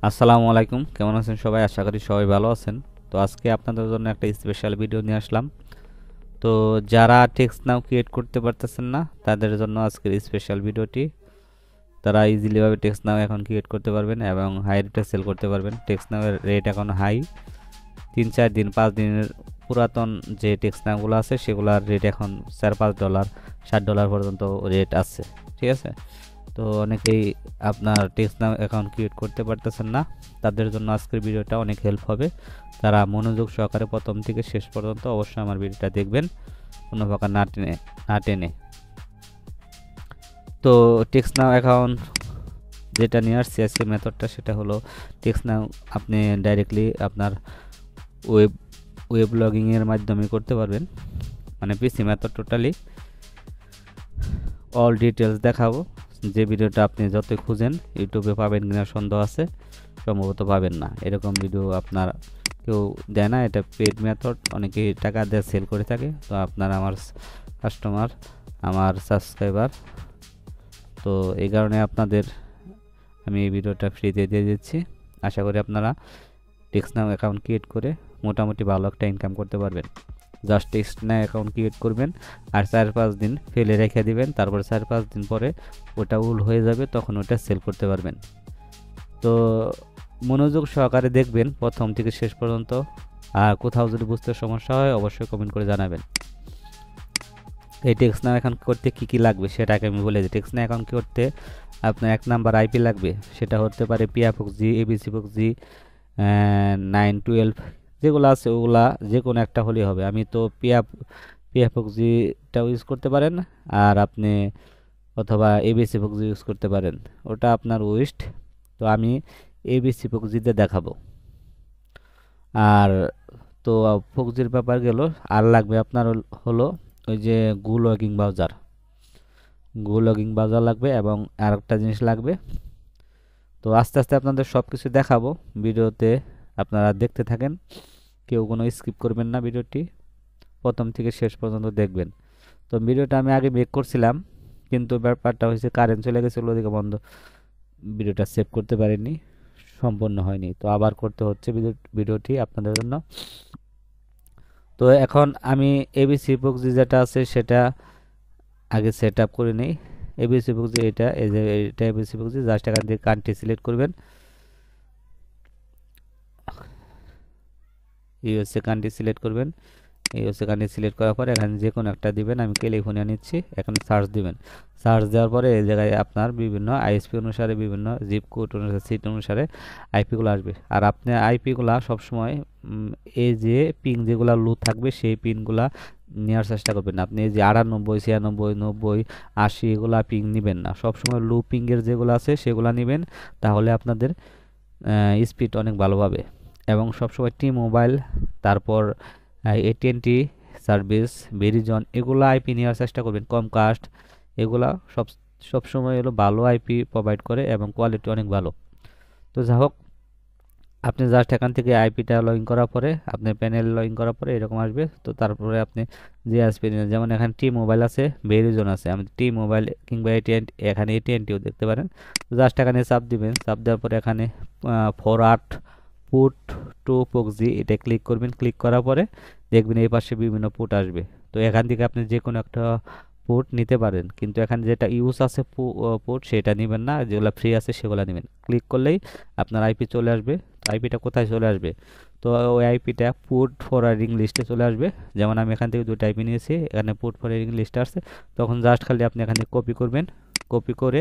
আসসালামু আলাইকুম, কেমন আছেন সবাই? আশা করি সবাই ভালো আছেন। তো আজকে আপনাদের জন্য একটা স্পেশাল ভিডিও নিয়ে আসলাম। তো যারা টেক্সট নাও ক্রিয়েট করতে পারতেছেন না তাদের জন্য আজকের স্পেশাল ভিডিওটি। তারা ইজিলি ভাবে টেক্সট নাও এখন ক্রিয়েট করতে পারবেন এবং হাই রেটে সেল করতে পারবেন। টেক্সট নাও এর রেট এখন হাই, 3-4 দিন 5 দিনের পুরাতন যে টেক্সট নামগুলো আছে সেগুলোর রেট এখন $4-5 $60 পর্যন্ত রেট আছে। ঠিক আছে। তো অনেকেই আপনার টেক্সট নাম অ্যাকাউন্ট ক্রিয়েট করতে পারতেছেন না, তাদের জন্য আজকের ভিডিওটা অনেক হেল্প হবে। তারা মনোযোগ সহকারে প্রথম থেকে শেষ পর্যন্ত অবশ্যই আমার ভিডিওটা দেখবেন, কোনো প্রকার না টেনে। তো টেক্সট নাও অ্যাকাউন্ট যেটা নিয়ে আসছে আজকে মেথডটা, সেটা হলো টেক্সট নাও আপনি ডাইরেক্টলি আপনার ওয়েব ওয়েব লগিংয়ের মাধ্যমে করতে পারবেন, মানে পিসি মেথড টোটালি অল ডিটেলস দেখাবো। যে ভিডিওটা আপনি যতই খুঁজেন ইউটিউবে পাবেন কিনা সন্দেহ আছে, সম্ভবত পাবেন না। এরকম ভিডিও আপনার কেউ দেয় না, এটা পেড মেথড, অনেকেই টাকা দিয়ে সেল করে থাকে। তো আপনার আমার কাস্টমার, আমার সাবস্ক্রাইবার, তো এই কারণে আপনাদের আমি এই ভিডিওটা ফ্রিতে দিয়ে দিচ্ছি। আশা করি আপনারা টেক্সট নাও অ্যাকাউন্ট ক্রিয়েট করে মোটামুটি ভালো একটা ইনকাম করতে পারবেন। জাস্ট টেক্সট নাও অ্যাকাউন্ট ক্রিয়েট করবেন আর 4-5 দিন ফেলে রেখে দিবেন, তারপর 4-5 দিন পরে ওটা উল হয়ে যাবে, তখন ওটা সেল করতে পারবেন। তো মনোযোগ সহকারে দেখবেন প্রথম থেকে শেষ পর্যন্ত। আর কোথাও যদি বুঝতে সমস্যা হয় অবশ্যই কমেন্ট করে জানাবেন। এই টেক্সট নাও অ্যাকাউন্ট করতে কী কী লাগবে সেটাকে আমি বলে দিই। টেক্সট নাও অ্যাকাউন্ট করতে আপনার 1 নাম্বার আইপি লাগবে, সেটা হতে পারে পিয়াফক্সজি, এবিসিফক্সজি, 912, যেগুলো আছে ওগুলা যে কোনো একটা হলেই হবে। আমি তো পিয়াফক্সজিটাও ইউজ করতে পারেন, আর আপনি অথবা এবিসিফক্সজি ইউজ করতে পারেন, ওটা আপনার উইস্ট। তো আমি এবিসিফক্সজিতে দেখাবো। আর তো ফক্সির ব্যাপার গেল। আর লাগবে আপনার হলো ওই যে গু লগিং ব্রাউজার লাগবে, এবং আর একটা জিনিস লাগবে। তো আস্তে আস্তে আপনাদের সব কিছু দেখাবো ভিডিওতে, আপনারা দেখতে থাকেন, কেউ কোনো স্কিপ করবেন না, ভিডিওটি প্রথম থেকে শেষ পর্যন্ত দেখবেন। তো ভিডিওটা আমি আগে মেক করছিলাম, কিন্তু ব্যাপারটা হয়েছে কারেন্ট চলে গেছিলো, ওদিকে বন্ধ, ভিডিওটা সেভ করতে পারিনি, সম্পূর্ণ হয়নি। তো আবার করতে হচ্ছে ভিডিওটি আপনাদের জন্য। তো এখন আমি এবিসি প্রক্সি যেটা আছে সেটা আগে সেট আপ করে নিই। এবিসি প্রক্সি এটা, এই যে এটা এবিসি প্রক্সি, জাস্ট এখান থেকে কান্ট্রি সিলেক্ট করবেন, ইউএসএ কান্ট্রি সিলেক্ট করবেন। ইউএসএ কান্ট্রি সিলেক্ট করার পরে এখানে যে কোনো একটা দিবেন, আমি ক্যালিফোর্নিয়া নিচ্ছি। এখানে সার্চ দিবেন, সার্চ দেওয়ার পরে এই জায়গায় আপনার বিভিন্ন আইএসপি অনুসারে, বিভিন্ন জিপ কোড অনুসারে, সিট অনুসারে আইপিগুলো আসবে। আর আপনি আইপিগুলা সবসময় এই যে পিন যেগুলো লো থাকবে সেই পিনগুলা নেওয়ার চেষ্টা করবেন না। আপনি এই যে 98, 96, 90, 80 এগুলা পিং নেবেন না, সবসময় লো পিংয়ের যেগুলো আছে সেগুলো নেবেন, তাহলে আপনাদের স্পিড অনেক ভালো পাবে। এবং সবসময় টি মোবাইল, তারপর এটিএনটি সার্ভিস, ভেরিজন, এগুলো আইপি নেওয়ার চেষ্টা করবেন। কমকাস্ট, এগুলা সবসময় হলো ভালো আইপি প্রোভাইড করে এবং কোয়ালিটি অনেক ভালো। তো যাই হোক, আপনি জাস্ট এখান থেকে আইপিটা লগ ইন করার পরে, আপনার প্যানেল লগ ইন করার পরে এরকম আসবে। তো তারপরে আপনি যে আসবে, যেমন এখানে টি মোবাইল আছে, ভেরিজন আছে, আমি টি মোবাইল কিংবা এটিএনটি, এখানে এটিএনটিও দেখতে পারেন। তো জাস্ট এখানে চাপ দিবেন, চাপ দেওয়ার পরে এখানে ফরওয়ার্ড পুট টু প্রক্সি, এটা ক্লিক করবেন। ক্লিক করার পরে দেখবেন এই পাশে বিভিন্ন পুট আসবে। তো এখান থেকে আপনি যে কোনো একটা পুট নিতে পারেন, কিন্তু এখানে যেটা ইউজ আছে পুট সেটা নেবেন না, যেগুলো ফ্রি আছে সেগুলো নেবেন। ক্লিক করলেই আপনার আইপি চলে আসবে। আইপিটা কোথায় চলে আসবে? তো ওই আইপিটা পুট ফরওয়ার্ডিং লিস্টে চলে আসবে। যেমন আমি এখান থেকে দুটো আইপি নিয়েছি, এখানে পুট ফরওয়ার্ডিং লিস্টে আসছে। তখন জাস্ট খালি আপনি এখানে কপি করবেন, কপি করে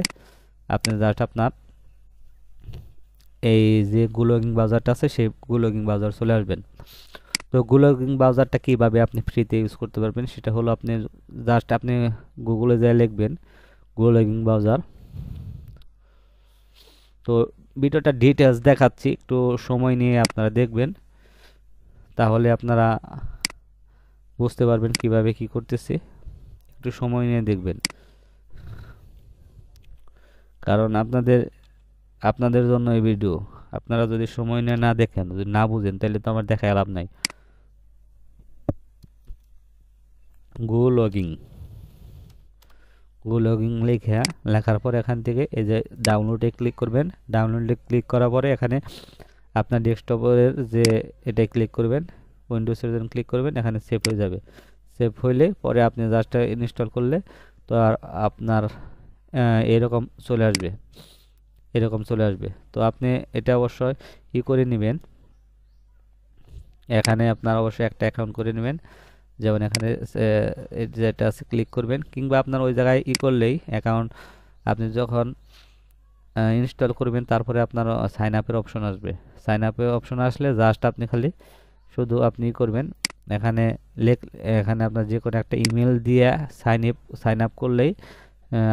আপনি জাস্ট আপনার এই যে গুলগিং বাজারটা আছে সেই গুলগিং বাজার চলে আসবেন। তো গুলগিং বাজারটা কিভাবে আপনি ফ্রিতে ইউজ করতে পারবেন সেটা হলো, আপনি জাস্ট আপনি গুগলে যা লিখবেন গুলগিং বাজার। তো ভিডিওটা ডিটেলস দেখাচ্ছি, একটু সময় নিয়ে আপনারা দেখবেন, তাহলে আপনারা বুঝতে পারবেন কিভাবে কি করতেছি। একটু সময় নিয়ে দেখবেন, কারণ আপনাদের আপনাদের জন্য এই ভিডিও। আপনারা যদি সময় নিয়ে না দেখেন, যদি না বুঝেন, তাহলে তো আমার দেখায় লাভ নাই। গো লগিং গুলগিং লেখার পরে এখান থেকে এই যে ডাউনলোডে ক্লিক করবেন। ডাউনলোডে ক্লিক করার পরে এখানে আপনার ডেস্কটপের যে এটাই ক্লিক করবেন, উইন্ডোজের জন্য ক্লিক করবেন, এখানে সেভ হয়ে যাবে। সেভ হইলে পরে আপনি জাস্ট ইনস্টল করলে তো আর আপনার এরকম চলে আসবে, এরকম চলে আসবে। তো আপনি এটা অবশ্যই ই করে নেবেন, এখানে আপনার অবশ্যই একটা অ্যাকাউন্ট করে নেবেন। যেমন এখানে যেটা আছে ক্লিক করবেন, কিংবা আপনার ওই জায়গায় ই করলেই অ্যাকাউন্ট আপনি যখন ইনস্টল করবেন তারপরে আপনার সাইন আপের অপশন আসবে। সাইন আপের অপশন আসলে জাস্ট আপনি খালি শুধু আপনি করবেন এখানে এখানে আপনার যে কোনো একটা ইমেল দিয়ে সাইন আপ করলেই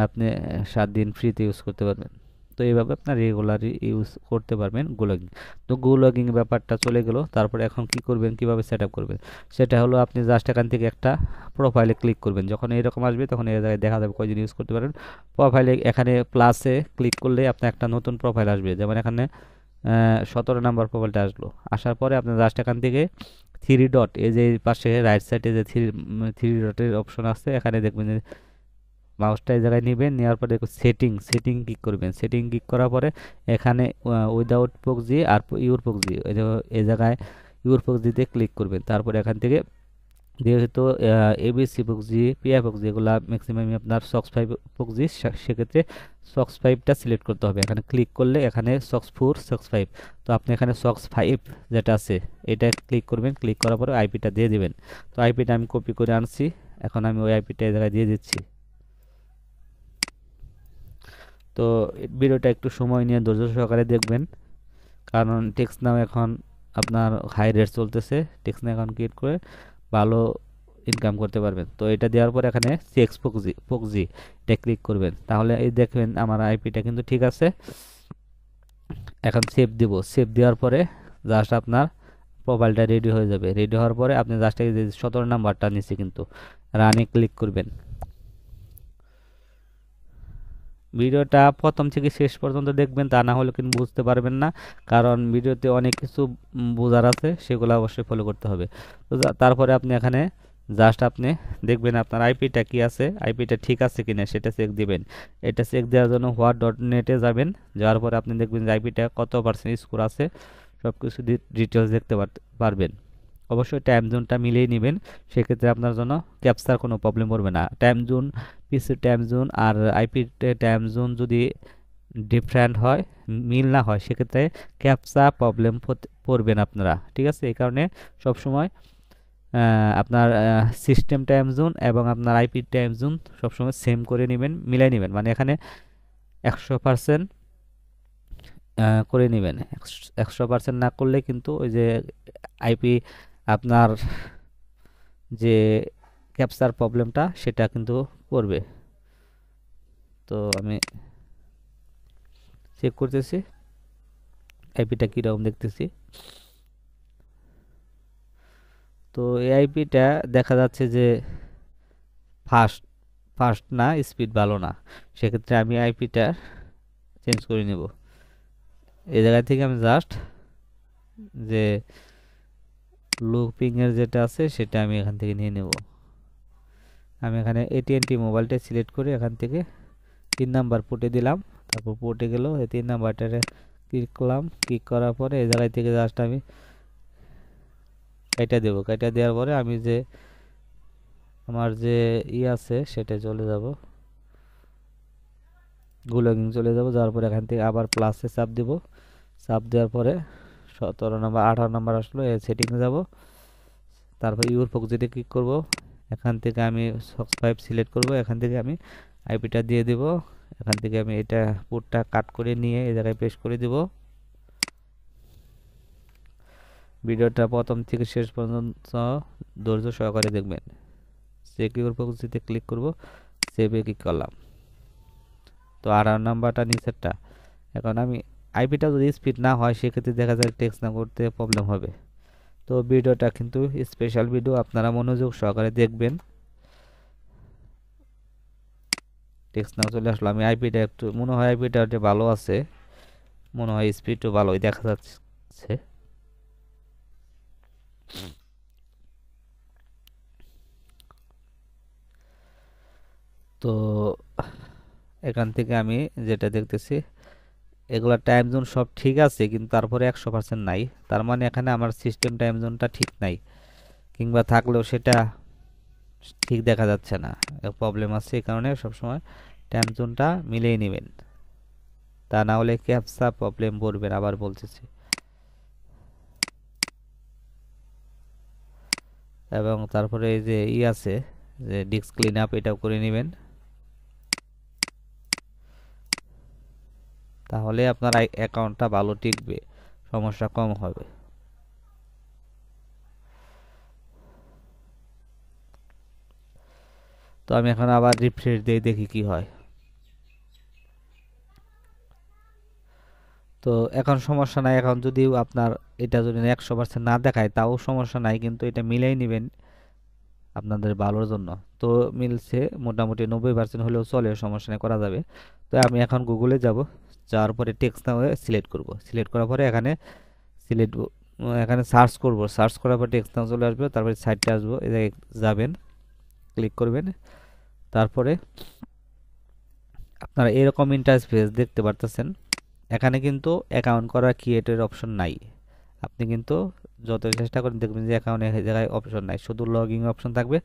আপনি 7 দিন ফ্রিতে ইউজ করতে পারবেন। তো এইভাবে আপনার রেগুলারই ইউজ করতে পারবেন গুলগিং। তো গুলগিং ব্যাপারটা চলে গেল। তারপরে এখন কি করবেন, কিভাবে সেট আপ করবেন, সেটা হলো আপনি জাস্ট এখান থেকে একটা প্রোফাইলে ক্লিক করবেন। যখন এরকম আসবে তখন এই জায়গায় দেখা যাবে কয়দিন ইউজ করতে পারেন। প্রোফাইলে এখানে প্লাসে ক্লিক করলে আপনার একটা নতুন প্রোফাইল আসবে। যেমন এখানে 17 নাম্বার প্রোফাইলটা আসলো। আসার পরে আপনি জাস্ট এখান থেকে থ্রি ডট, এই যে পাশে রাইট সাইডে যে থ্রি ডটের অপশন আছে, এখানে দেখবেন যে মাউসটা এই জায়গায় নেবেন, নেওয়ার পরে সেটিং ক্লিক করবেন। সেটিং ক্লিক করার পরে এখানে উইদাউট প্রক্সি আর ইউর প্রক্সি, এই জায়গায় ইউর প্রক্সিতে ক্লিক করবেন। তারপরে এখান থেকে যেহেতু এবিসি প্রক্সি, পিআই প্রক্সি এগুলো ম্যাক্সিমাম আপনার সক্স 5 প্রক্সি, সেক্ষেত্রে সক্স 5টা সিলেক্ট করতে হবে। এখানে ক্লিক করলে এখানে সক্স 4, সক্স 5, তো আপনি এখানে সক্স 5 যেটা আছে এটা ক্লিক করবেন। ক্লিক করার পরে আইপিটা দিয়ে দিবেন। তো আইপিটা আমি কপি করে আনছি, এখন আমি ওই আইপিটা এই জায়গায় দিয়ে দিচ্ছি। তো ভিডিওটা একটু সময় নিয়ে ধৈর্য সহকারে দেখবেন, কারণ টেক্সট নাও এখন আপনার হাই রেট চলতেছে। টেক্সট নাও এখন ক্রিয়েট করে ভালো ইনকাম করতে পারবেন। তো এটা দেওয়ার পর এখানে সিএক্স প্রক্সি এটা ক্লিক করবেন। তাহলে এই দেখবেন আমার আইপিটা কিন্তু ঠিক আছে। এখন সেভ দিব। সেভ দেওয়ার পরে জাস্ট আপনার প্রোফাইলটা রেডি হয়ে যাবে। রেডি হওয়ার পরে আপনি জাস্ট এই যে 17 নাম্বারটা নিচে কিন্তু রানে ক্লিক করবেন। ভিডিওটা প্রথম থেকে শেষ পর্যন্ত দেখবেন, তা না হলে কিন্তু বুঝতে পারবেন না, কারণ ভিডিওতে অনেক কিছু বোঝার আছে, সেগুলো অবশ্যই ফলো করতে হবে। তো তারপরে আপনি এখানে জাস্ট আপনি দেখবেন আপনার আইপিটা কি আছে, আইপিটা ঠিক আছে কিনা সেটা চেক দিবেন। এটা চেক দেওয়ার জন্য হোয়াট ডট নেটে যাবেন। যাওয়ার পরে আপনি দেখবেন যে আইপিটা কত % স্কোর আছে, সব কিছু ডিটেলস দেখতে পারবেন। অবশ্যই টাইম জোনটা মিলিয়ে নেবেন, সেক্ষেত্রে আপনার জন্য ক্যাপচার কোনো প্রবলেম পড়বে না। টাইম জোন, পিসি টাইম জোন আর আইপি টাইম জোন যদি ডিফারেন্ট হয়, মিল না হয়, সেক্ষেত্রে ক্যাপচা প্রবলেম পড়বেন আপনারা, ঠিক আছে। এই কারণে সবসময় আপনার সিস্টেম টাইম জোন এবং আপনার আইপি টাইম জোন সবসময় সেম করে নেবেন, মিলাই নেবেন। মানে এখানে 100% করে নেবেন। 100% না করলে কিন্তু ওই যে আইপি আপনার যে ক্যাপচার প্রবলেমটা সেটা কিন্তু করবে। তো আমি চেক করতেছি আইপিটা কীরকম দেখতেছি। তো এই আইপিটা দেখা যাচ্ছে যে ফাস্ট না, স্পিড ভালো না, সেক্ষেত্রে আমি আইপিটা চেঞ্জ করে নেব। এই জায়গা থেকে আমি জাস্ট যে লুপিংয়ের যেটা আছে সেটা আমি এখান থেকে নিয়ে নেব। আমি এখানে AT&T মোবাইলটা সিলেক্ট করে এখান থেকে 3 নাম্বার পোর্টে দিলাম। তারপর পোর্টে গেল, এই 3 নাম্বারটারে ক্লিক করলাম। ক্লিক করার পরে এই জায়গায় থেকে জাস্ট আমি কাইটা দেবো। কাইটা দেওয়ার পরে আমি যে আমার যে আছে সেটা চলে যাব, গুলগিং চলে যাব। যাওয়ার পরে এখান থেকে আবার প্লাসে চাপ দেব। চাপ দেওয়ার পরে 17 নাম্বার 18 নাম্বার আসলো, এই সেটিংয়ে যাব। তারপর ইউর প্রক্সিতে ক্লিক করব। এখান থেকে আমি সক্স 5 সিলেক্ট করব। এখান থেকে আমি আইপিটা দিয়ে দেব। এখান থেকে আমি এটা পোর্টটা কাট করে নিয়ে এই জায়গায় পেস্ট করে দেব। ভিডিওটা প্রথম থেকে শেষ পর্যন্ত ধৈর্য সহকারে দেখবেন। সিকিউর প্রক্সিতে ক্লিক করব, সেভে ক্লিক করলাম। তো 18 নাম্বারটা নিচেরটা। এখন আমি আইপিটা যদি স্পিড না হয়, সেক্ষেত্রে দেখা যায় টেক্সট না করতে প্রবলেম হবে। তো ভিডিওটা কিন্তু স্পেশাল ভিডিও, আপনারা মনোযোগ সহকারে দেখবেন। টেক্সট নাও চলে আসলো। আমি আইপিটা একটু মনে হয় আইপিটা ভালো আছে, মনে হয় স্পিডও ভালোই দেখা যাচ্ছে। তো এখান থেকে আমি যেটা দেখতেছি এগুলা টাইম জোন সব ঠিক আছে, কিন্তু তারপরে 100% নাই। তার মানে এখানে আমার সিস্টেম টাইম জোনটা ঠিক নাই, কিংবা থাকলেও সেটা ঠিক দেখা যাচ্ছে না, প্রবলেম আছে। এই কারণে সবসময় টাইম জোনটা মিলিয়ে নেবেন, তা না হলে ক্যাপসা প্রবলেম পড়বেন। আবার বলতেছি, এবং তারপরে এই যে আছে যে ডিস্ক ক্লিন আপ, এটাও করে নেবেন, তাহলে আপনার অ্যাকাউন্টটা ভালো টিকবে, সমস্যা কম হবে। তো আমি এখন আবার রিফ্রেশ দিয়ে দেখি কি হয়। তো এখন সমস্যা নাই। এখন যদি আপনার এটা যদি 100% না দেখায় তাও সমস্যা নাই, কিন্তু এটা মিলাই নেবেন আপনাদের ভালোর জন্য। তো মিলছে মোটামুটি 90% হলেও চলে, সমস্যা নেই, করা যাবে। তো আমি এখন গুগলে যাব, যাওয়ার পরে টেক্সট নাও সিলেক্ট করব। সিলেক্ট করার পরে এখানে সিলেক্ট এখানে সার্চ করব, সার্চ করার পর টেক্সট নাও চলে আসবে, তারপরে সাইটে আসবো, এই জায়গায় যাবেন, ক্লিক করবেন। তারপরে আপনারা এরকম ইন্টারফেস দেখতে পারতেছেন। এখানে কিন্তু অ্যাকাউন্ট করা ক্রিয়েটের অপশন নাই। আপনি কিন্তু যত চেষ্টা করেন দেখবেন যে অ্যাকাউন্টে এই জায়গায় অপশন নাই, শুধু লগইন অপশন থাকবে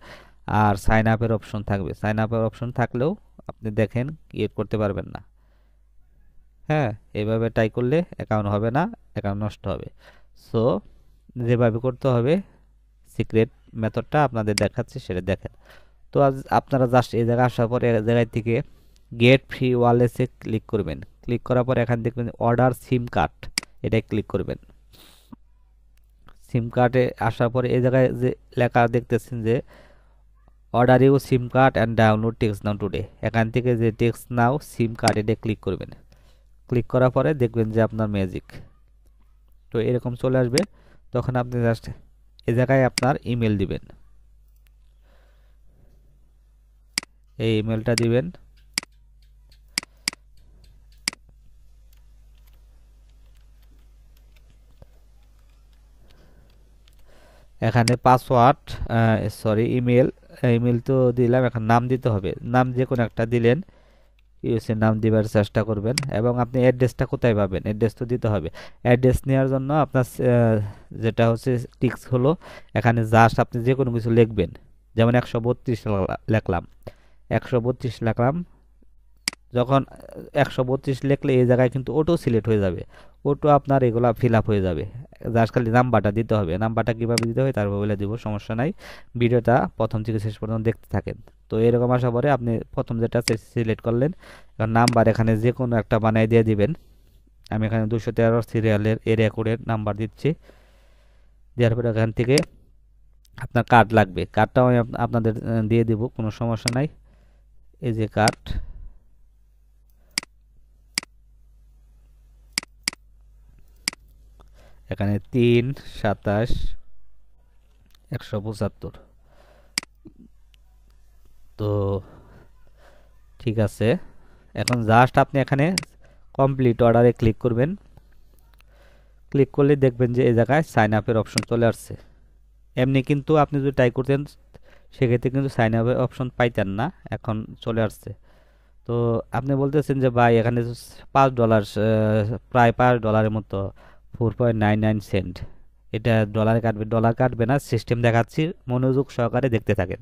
আর সাইন আপের অপশন থাকবে। সাইন আপের অপশন থাকলেও আপনি দেখেন ক্রিয়েট করতে পারবেন না। হ্যাঁ, এইভাবে ট্রাই করলে অ্যাকাউন্ট হবে না, অ্যাকাউন্ট নষ্ট হবে। সো যেভাবে করতে হবে সিক্রেট মেথডটা আপনাদের দেখাচ্ছি, সেটা দেখেন। তো আজ আপনারা জাস্ট এই জায়গায় আসার পরে এই জায়গায় থেকে গেট ফ্রি ওয়ালেটে ক্লিক করবেন। ক্লিক করার পর এখান দেখবেন অর্ডার সিম কার্ড, এটাই ক্লিক করবেন। সিম কার্ডে আসার পরে এই জায়গায় যে লেখা দেখতেছেন যে order you SIM card and download text now today, এখান থেকে যে টেক্সট নাও সিম কার্ড এটা ক্লিক করবেন। ক্লিক করার পরে দেখবেন যে আপনার ম্যাজিক তো এরকম চলে আসবে। তখন আপনি জাস্ট এই জায়গায় আপনার ইমেল দিবেন, এই ইমেলটা দিবেন। এখানে পাসওয়ার্ড, ইমেল, ইমেল তো দিলাম, এখন নাম দিতে হবে। নাম যে কোনো একটা দিলেন, ইউএসএ নাম দিবার চেষ্টা করবেন। এবং আপনি অ্যাড্রেসটা কোথায় পাবেন, অ্যাড্রেস তো দিতে হবে। অ্যাড্রেস নেওয়ার জন্য আপনার যেটা হচ্ছে টিক্স হলো, এখানে জাস্ট আপনি যে কোনো কিছু লিখবেন। যেমন 132 লিখলাম, 132 লিখলাম। যখন 132 লিখলে এই জায়গায় কিন্তু অটো সিলেক্ট হয়ে যাবে, অটো আপনার এগুলা ফিল আপ হয়ে যাবে। জাস্ট খালি নাম্বারটা দিতে হবে। নাম্বারটা কীভাবে দিতে হয় তারপর বলে দিব, সমস্যা নাই। ভিডিওটা প্রথম থেকে শেষ পর্যন্ত দেখতে থাকেন। তো এরকম আসার পরে আপনি প্রথম যেটা সিলেক্ট করলেন, নাম্বার এখানে যে কোনো একটা বানিয়ে দিয়ে দিবেন। আমি এখানে 213 সিরিয়ালের এরিয়া কোডের নাম্বার দিচ্ছি। দেওয়ার পরে এখান থেকে আপনার কার্ড লাগবে, কার্ডটাও আমি আপনাদের দিয়ে দিব, কোনো সমস্যা নাই। এই যে কার্ড, এখানে 327-175। তো ঠিক আছে, এখন জাস্ট আপনি এখানে কমপ্লিট অর্ডারে ক্লিক করবেন। ক্লিক করলে দেখবেন যে এই জায়গায় সাইন আপের অপশন চলে আসছে। এমনি কিন্তু আপনি যদি ট্রাই করতেন সেক্ষেত্রে কিন্তু সাইন আপের অপশন পাইতেন না, এখন চলে আসছে। তো আপনি বলতেছেন যে ভাই এখানে $5, প্রায় $5 মতো, 4.99 সেন্ট। এটা ডলারে কাটবে, ডলার কাটবে না, সিস্টেম দেখাচ্ছি, মনোযোগ সহকারে দেখতে থাকেন।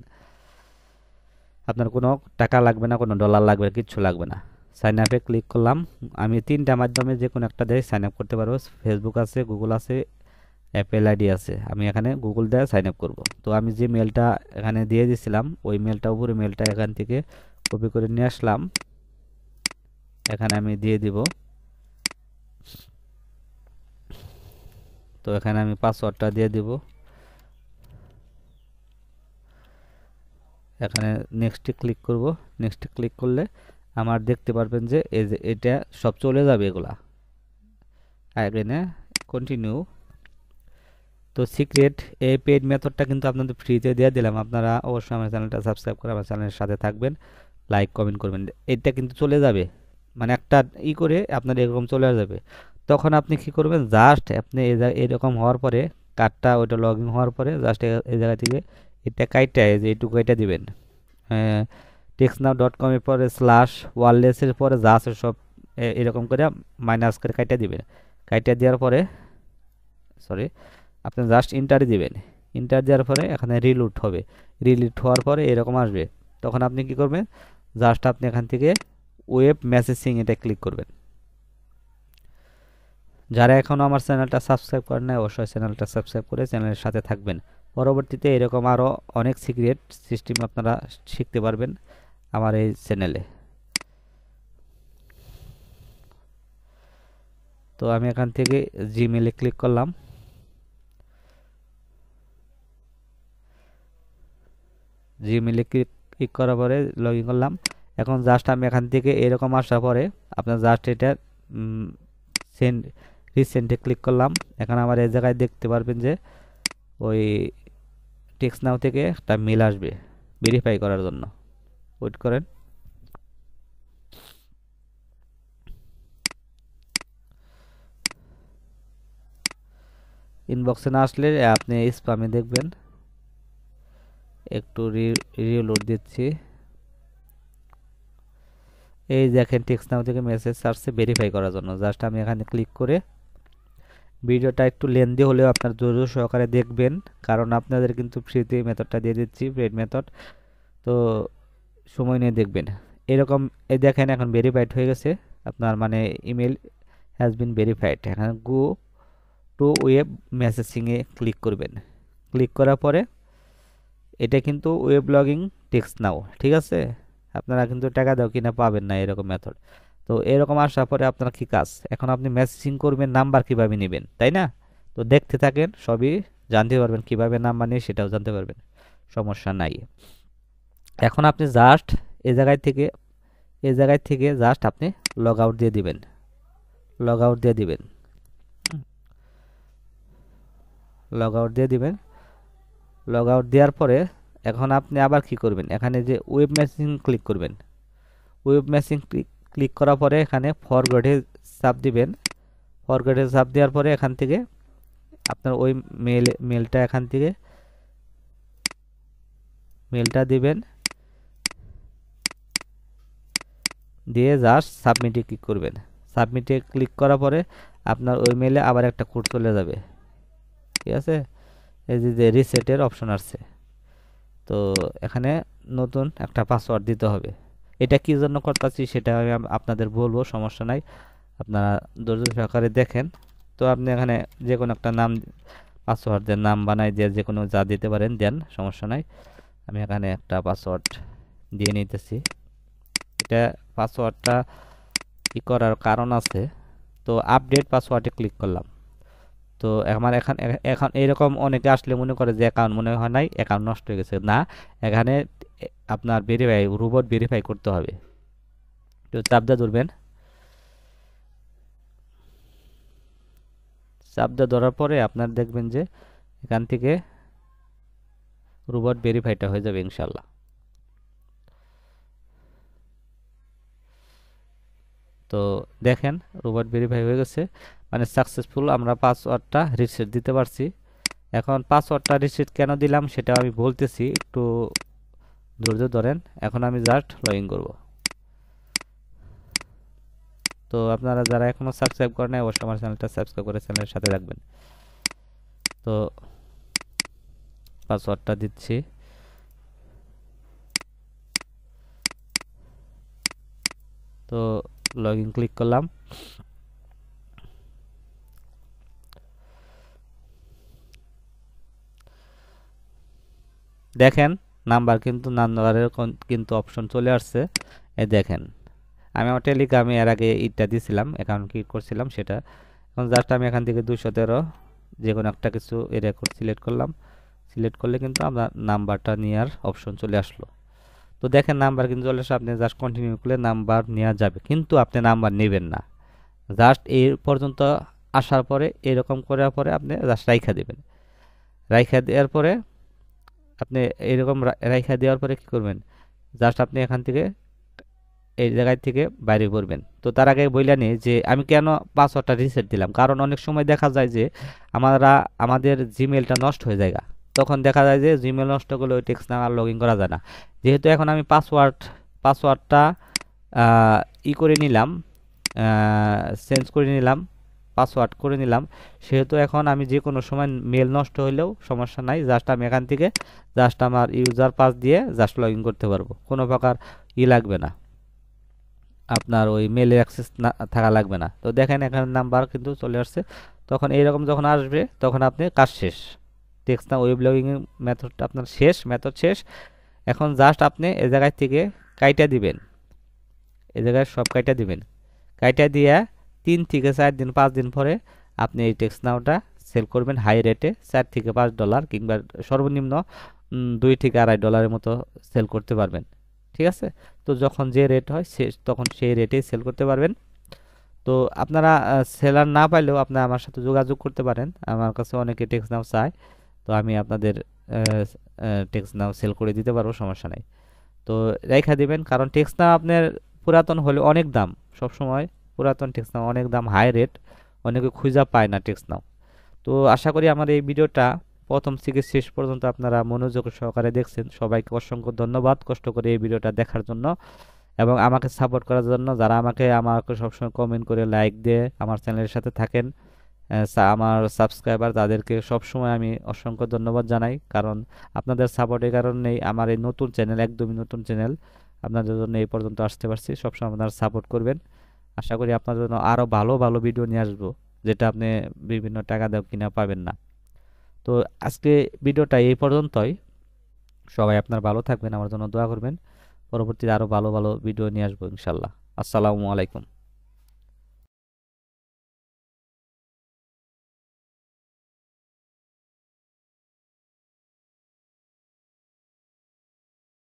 আপনার কোনো টাকা লাগবে না, কোনো ডলার লাগবে না, কিচ্ছু লাগবে না। সাইন আপে ক্লিক করলাম। আমি 3টা মাধ্যমে যে কোনো একটা দিয়ে সাইন আপ করতে পারবো। ফেসবুক আছে, গুগল আছে, অ্যাপেল আইডি আছে। আমি এখানে গুগল দিয়ে সাইন আপ করবো। তো আমি যে মেলটা এখানে দিয়ে দিয়েছিলাম ওই মেলটা, উপরে মেলটা এখান থেকে কপি করে নিয়ে আসলাম, এখানে আমি দিয়ে দিব। তো এখানে আমি পাসওয়ার্ডটা দিয়ে দিব। এখানে নেক্সটে ক্লিক করব। নেক্সটে ক্লিক করলে আমার দেখতে পারবেন যে এই যে এটা সব চলে যাবে এগুলা। এখানে কন্টিনিউ। তো সিক্রেট এই পেড মেথডটা কিন্তু আপনাদের ফ্রিতে দিয়ে দিলাম। আপনারা অবশ্যই আমার চ্যানেলটা সাবস্ক্রাইব করে আমার চ্যানেলের সাথে থাকবেন, লাইক কমেন্ট করবেন। এটা কিন্তু চলে যাবে, মানে একটা করে আপনার এরকম চলে যাবে। তখন আপনি কি করবেন, জাস্ট আপনি এরকম হওয়ার পরে কার্ডটা ওইটা লগ ইন হওয়ার পরে জাস্ট এই জায়গা থেকে এটা কাইটা, এই যে এইটুকু এটা দিবেন, textnow.com এর পরে /wireless-এর পরে যা আছে সব এরকম করে মাইনাস করে কাইটা দিবেন। কাইটা দেওয়ার পরে আপনি জাস্ট ইন্টার দিবেন। ইন্টার দেওয়ার পরে এখানে রিলোড হবে। রিলোড হওয়ার পরে এরকম আসবে। তখন আপনি কি করবেন, জাস্ট আপনি এখান থেকে ওয়েব মেসেজিং এটা ক্লিক করবেন। যারা এখনও আমার চ্যানেলটা সাবস্ক্রাইব করেন না অবশ্যই চ্যানেলটা সাবস্ক্রাইব করে চ্যানেলের সাথে থাকবেন। পরবর্তীতে এরকম আরও অনেক সিক্রেট সিস্টেম আপনারা শিখতে পারবেন আমার এই চ্যানেলে। তো আমি এখান থেকে জিমেইলে ক্লিক করলাম। জিমেইলে ক্লিক করার পরে লগ ইন করলাম। এখন জাস্ট আমি এখান থেকে এরকম আসার পরে আপনার জাস্ট এটা রিসেন্টে ক্লিক করলাম। এখন আমার এই জায়গায় দেখতে পারবেন যে ওই টেক্সটনাউ থেকে একটা মেল আসবে ভেরিফাই করার জন্য। ওয়েট করেন। ইনবক্সে না আসলে আপনি স্প্যামে দেখবেন। একটু রিলোড দিচ্ছি। এই দেখেন টেক্সটনাউ থেকে মেসেজ আসছে ভেরিফাই করার জন্য। জাস্ট আমি এখানে ক্লিক করে ভিডিওটা একটু লেন্দি হলেও আপনার ধৈর্য সহকারে দেখবেন, কারণ আপনাদের কিন্তু ফ্রিতে মেথডটা দিয়ে দিচ্ছি, পেইড মেথড, তো সময় নিয়ে দেখবেন। এরকম এই দেখেন এখন ভেরিফাইড হয়ে গেছে আপনার, মানে ইমেল হ্যাজ বিন ভেরিফাইড। এখানে গো টু ওয়েব মেসেজিংয়ে ক্লিক করবেন। ক্লিক করার পরে এটা কিন্তু ওয়েব লগিং টেক্সটনাউ, ঠিক আছে? আপনারা কিন্তু টাকা দাও কিনা পাবেন না এরকম মেথড। তো এরকম আসার পরে আপনার কি কাজ, এখন আপনি মেসেজিং করবেন, নাম্বার কিভাবে নেবেন, তাই না? তো দেখতে থাকেন, সবই জানতে পারবেন, কিভাবে নাম্বার নিয়ে সেটাও জানতে পারবেন, সমস্যা নাই। এখন আপনি জাস্ট এই জায়গায় থেকে জাস্ট আপনি লগ আউট দিয়ে দিবেন। লগ আউট দিয়ে দিবেন। লগ আউট দিয়ে দিবেন। লগ আউট দেওয়ার পরে এখন আপনি আবার কি করবেন, এখানে যে ওয়েব মেসেজিং ক্লিক করবেন। ওয়েব মেসেজিং ক্লিক করার পরে এখানে ফরগেটে চাপ দিবেন। ফরগেটে চাপ দেওয়ার পরে এখান থেকে আপনার ওই মেলটা এখান থেকে মেলটা দিবেন, দিয়ে জাস্ট সাবমিটে ক্লিক করবেন। সাবমিটে ক্লিক করার পরে আপনার ওই মেলে আবার একটা কোড চলে যাবে, ঠিক আছে? এই যে রিসেটের অপশন আসছে, তো এখানে নতুন একটা পাসওয়ার্ড দিতে হবে। এটা কি জন্য করতেছি সেটা আমি আপনাদের বলবো, সমস্যা নাই, আপনারা ধৈর্য সহকারে দেখেন। তো আপনি এখানে যে কোনো একটা নাম, পাসওয়ার্ড দেন, নাম বানাই দিয়ে যে কোনো যা দিতে পারেন দেন, সমস্যা নাই। আমি এখানে একটা পাসওয়ার্ড দিয়ে নিতেছি। এটা পাসওয়ার্ডটা কি করার কারণ আছে, তো আপডেট পাসওয়ার্ডে ক্লিক করলাম। তো আমার এখন এরকম অনেকে আসলে মনে করে যে অ্যাকাউন্ট মনে হয় নাই, অ্যাকাউন্ট নষ্ট হয়ে গেছে। না, এখানে আপনার রোবট ভেরিফাই করতে হবে। তো চাপ দিয়ে ধরবেন। চাপ দিয়ে ধরার পরে আপনার দেখবেন যে এখান থেকে রোবট ভেরিফাইটা হয়ে যাবে ইনশাল্লাহ। তো দেখেন রোবট ভেরিফাই হয়ে গেছে, মানে সাকসেসফুল, আমরা পাসওয়ার্ডটা রিসেট দিতে পারছি। এখন পাসওয়ার্ডটা রিসেট কেন দিলাম সেটা আমি বলতেছি, একটু ধৈর্য ধরেন। এখন আমি জাস্ট লগ ইন করবো। তো আপনারা যারা এখনো সাবস্ক্রাইব করেন নাই অবশ্যই আমার চ্যানেলটা সাবস্ক্রাইব করে চ্যানেলের সাথে রাখবেন। তো পাসওয়ার্ডটা দিচ্ছি। তো লগ ইন ক্লিক করলাম। দেখেন নাম্বারের কিন্তু অপশন চলে আসছে। এই দেখেন আমি আমার টেলিগ্রামে এর আগে ইটটা দিয়েছিলাম, অ্যাকাউন্ট ক্রিয়েট করছিলাম সেটা। এখন জাস্ট আমি এখান থেকে 213 যে কোনো একটা কিছু রেকর্ড সিলেক্ট করলাম। সিলেক্ট করলে কিন্তু আপনার নাম্বারটা নেওয়ার অপশন চলে আসলো। তো দেখেন নাম্বার কিন্তু চলে আসে, আপনি জাস্ট কন্টিনিউ করলে নাম্বার নেওয়া যাবে, কিন্তু আপনি নাম্বার নেবেন না। জাস্ট এই পর্যন্ত আসার পরে এরকম করার পরে আপনি জাস্ট রাইখা দেবেন। রাইখা দেওয়ার পরে আপনি এরকম রাইখা দেওয়ার পরে কি করবেন, জাস্ট আপনি এখান থেকে এই জায়গায় থেকে বাইরে করবেন। তো তার আগে বইলা নিই যে আমি কেন পাসওয়ার্ডটা রিসেট দিলাম, কারণ অনেক সময় দেখা যায় যে আমাদের জিমেলটা নষ্ট হয়ে যায়, তখন দেখা যায় যে জিমেল নষ্ট করলে ওই টেক্সট না আর লগ ইন করা যায় না। যেহেতু এখন আমি পাসওয়ার্ড পাসওয়ার্ডটা করে নিলাম, চেঞ্জ করে নিলাম, পাসওয়ার্ড করে নিলাম। সেহেতু এখন আমি যে কোনো সময় মেল নষ্ট হলেও সমস্যা নাই, জাস্ট আমি এখান থেকে জাস্ট আমার ইউজার পাস দিয়ে জাস্ট লগ ইন করতে পারবো, কোনো প্রকার লাগবে না, আপনার ওই মেলে অ্যাক্সেস না থাকা লাগবে না। তো দেখেন এখানে নাম্বার কিন্তু চলে আসছে। তখন এইরকম যখন আসবে তখন আপনি কাজ শেষ, টেক্সট না ওয়েব লগইন মেথডটা আপনার শেষ, মেথড শেষ। এখন জাস্ট আপনি এই জায়গায় থেকে কাইটা দিবেন, এই জায়গায় সব কাইটা দিবেন, কাইটা দিয়া 3 থেকে 4 দিন 5 দিন পরে আপনি এই টেক্সট নাওটা সেল করবেন হাই রেটে, $4 থেকে $5 কিংবা সর্বনিম্ন $2 থেকে $2.5 মতো সেল করতে পারবেন। ঠিক আছে, তো যখন যে রেট হয় তখন সেই রেটেই সেল করতে পারবেন। তো আপনারা সেলার না পাইলেও আপনারা আমার সাথে যোগাযোগ করতে পারেন, আমার কাছে অনেকে টেক্সট নাও চায়, তো আমি আপনাদের টেক্সট নাও সেল করে দিতে পারবো, সমস্যা নাই। তো রেখা দিবেন, কারণ টেক্সট নাও আপনার পুরাতন হলে অনেক দাম, সব সময় পুরাতন টেক্সট নাও অনেক দাম, হাই রেট, অনেকে খুঁজা পায় না টেক্সট নাও। তো আশা করি আমার এই ভিডিওটা প্রথম থেকে শেষ পর্যন্ত আপনারা মনোযোগ সহকারে দেখছেন। সবাইকে অসংখ্য ধন্যবাদ কষ্ট করে এই ভিডিওটা দেখার জন্য এবং আমাকে সাপোর্ট করার জন্য। যারা আমাকে সবসময় কমেন্ট করে লাইক দিয়ে আমার চ্যানেলের সাথে থাকেন, আমার সাবস্ক্রাইবার, তাদেরকে সবসময় আমি অসংখ্য ধন্যবাদ জানাই, কারণ আপনাদের সাপোর্টের কারণেই আমার এই নতুন চ্যানেল, একদমই নতুন চ্যানেল, আপনাদের জন্য এই পর্যন্ত আসতে পারছি। সবসময় আপনারা সাপোর্ট করবেন। আশা করি আপনাদের জন্য আরও ভালো ভালো ভিডিও নিয়ে আসবো, যেটা আপনি বিভিন্ন টাকা দাও কিনা পাবেন না। তো আজকে ভিডিওটা এই পর্যন্তই। সবাই আপনার ভালো থাকবেন, আমার জন্য দোয়া করবেন। পরবর্তীতে আরও ভালো ভালো ভিডিও নিয়ে আসবো ইনশাল্লাহ। আসসালামু আলাইকুম।